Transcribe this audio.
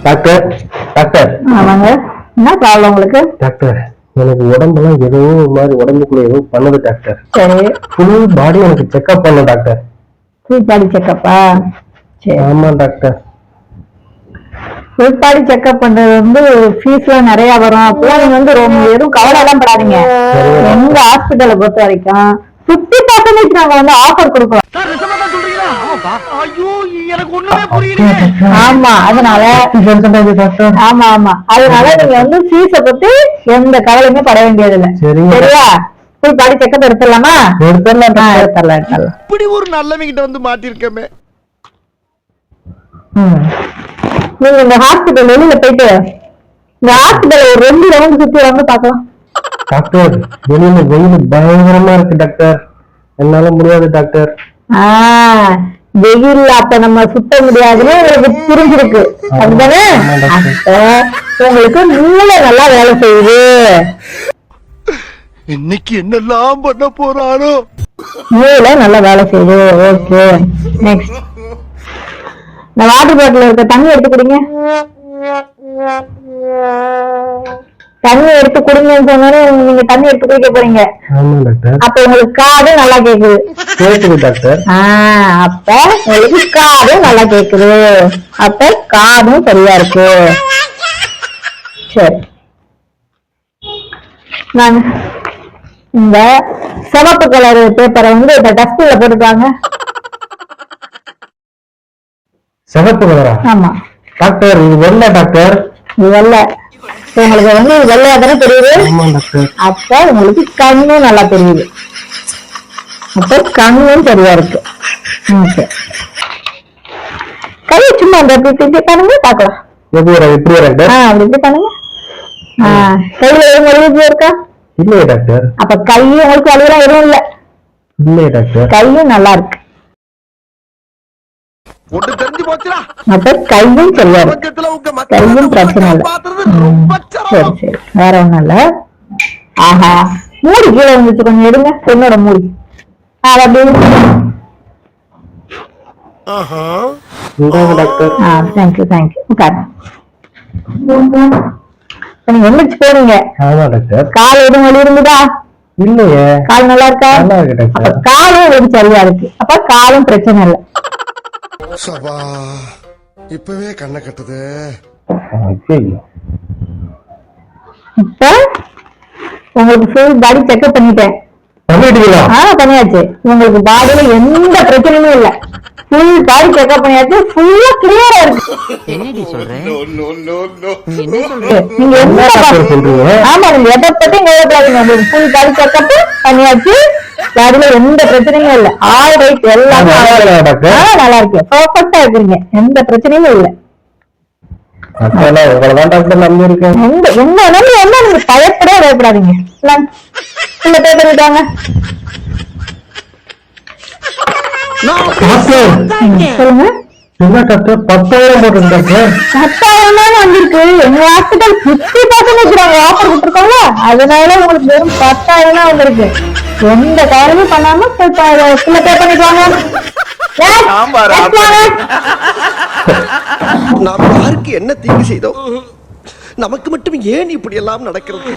Doctor doctor ஆமாங்க. என்ன problem உங்களுக்கு? டாக்டர் எனக்கு உடம்பெல்லாம் ஏதோ ஒரு மாதிரி உடம்புக்குள்ள ஏதோ பண்ணுது டாக்டர். சரி, ஃபுல் பாடி எனக்கு செக்அப் பண்ண டாக்டர். Full body செக்கப்பா? சரி, ஆமா டாக்டர். ஃபுல் பாடி செக்அப் பண்றது வந்து ஃபீஸ்லாம் நிறைய வரும். அப்பெல்லாம் நீங்க வந்து ரொம்ப எதுவும் கவலை எல்லாம் படாதீங்க. எங்க ஹாஸ்பிட்டலை பொறுத்த வரைக்கும் 50% நாங்க வந்து ஆஃபர் கொடுக்குறோம். ஆமா, அதனால ஆமா ஆமா அதனால நீங்க வந்து ஃபீஸ பத்தி எந்த கவலையுமே பட வேண்டியது இல்ல. சரியா? ஃபுல் பாடி செக்அப் எடுத்துடலாமா? எடுத்துடலாம். இப்படி ஒரு நல்லவங்கிட்ட வந்து மாட்டிருக்கமே. நீங்க இந்த ஹாஸ்பிட்டல் வெளியில போயிட்டு இந்த ஹாஸ்பிட்டல் ஒரு 2 ரவுண்ட் சுத்தி வந்து பாக்கலாம். டாக்டர் வெளியில வெயில் பயங்கரமா இருக்கு டாக்டர், என்னால முடியாது டாக்டர். வெயில் அப்ப நம்ம சுத்த முடியாதுன்னு உங்களுக்கு புரிஞ்சிருக்கு, அப்படிதானே? அப்ப உங்களுக்கு மூளை நல்லா வேலை செய்யுது. இன்னைக்கு என்னெல்லாம் பண்ண போறாரோ. மூளை நல்லா வேலை செய்யுது. Okay, next. இந்த வாட்டர் பாட்டில் இருக்க தண்ணி எடுத்து குடிங்க. தண்ணி எடுத்து குடிங்கன்னு சொன்னாலும் நீங்க தண்ணி எடுத்து குடிக்க போறீங்க. அப்ப உங்களுக்கு காது நல்லா கேக்குது. கேக்குது டாக்டர். அப்ப உங்களுக்கு காது நல்லா கேக்குது. அப்ப காதும் சரியா இருக்கு. சரி, நான் இந்த சிவப்பு கலர் பேப்பரை வந்து இந்த டஸ்ட்பின்ல போட்டுட்டாங்க. சிவப்பு கலரா? ஆமா டாக்டர், இது வெள்ளை டாக்டர். இது வெள்ளை. உங்களுக்கு வந்து வெள்ளையா தானே தெரியுது? அப்ப உங்களுக்கு கண்ணும் நல்லா தெரியுது. அப்ப கண்ணும் சரியா இருக்கு. கையை சும்மா அந்த இப்படி பண்ணுங்க பாக்கலாம். அப்படி பண்ணுங்க. கையில எதுவும் வலிவு இருக்கா? இல்லையே டாக்டர். அப்ப கையும் உங்களுக்கு வலிவெல்லாம் எதுவும் இல்ல? இல்லையே டாக்டர். கையும் நல்லா இருக்கு. அப்ப கையும் சரியா இருக்கு. கையும் பிரச்சனை இல்ல. சரி சரி, வேற ஒண்ணும் இல்ல. ஆஹா, மூடி கீழே வந்துச்சு, கொஞ்சம் எடுங்க. என்னோட மூடி தேங்க்யூ தேங்க்யூ. உட்காரு. நீங்க எந்திரிச்சு போறீங்க. கால் எதுவும் வலி இருந்துதா? இல்லையே. கால் நல்லா இருக்கா? அப்ப காலும் உங்களுக்கு சரியா இருக்கு. அப்ப காலும் பிரச்சனை இல்லை. இப்பவே கண்ணை கட்டுது. இப்ப உங்களுக்கு ஃபுல் பாடி செக்அப் பண்ணிட்டேன். பண்ணியாச்சு. உங்களுக்கு பாடியில எந்த பிரச்சனையும் இல்ல. ஃபுல் பாடி செக்அப் பண்ணியாச்சு. ஃபுல்லா கிளியரா இருக்கு. நீங்க ஆமா, நீங்க எதை பத்தியும் கேட்கக்கூடாதுங்க. ஃபுல் பாடி செக்அப் பண்ணியாச்சு. பாடியில எந்த பிரச்சனையும் இல்ல. ஆல் ரைட், எல்லாமே நல்லா இருக்கு. பர்ஃபெக்டா இருக்கீங்க, எந்த பிரச்சனையும் இல்ல. நீங்க பயப்படவே பயப்படாதீங்க. சொல்லுங்க. 10,000 வந்திருக்கு. எங்க ஹாஸ்பிட்டல் 50% ஆஃபர் கொடுத்துருக்கோம்ல, அதனால உங்களுக்கு வெறும் 10,000 தான் வந்திருக்கு. எந்த காரணமும் பண்ணாம பே பண்ணிக்கோங்க. நாம் யாருக்கு என்ன தீங்கு செய்தோம்? நமக்கு மட்டும் ஏன் இப்படி எல்லாம் நடக்கிறது?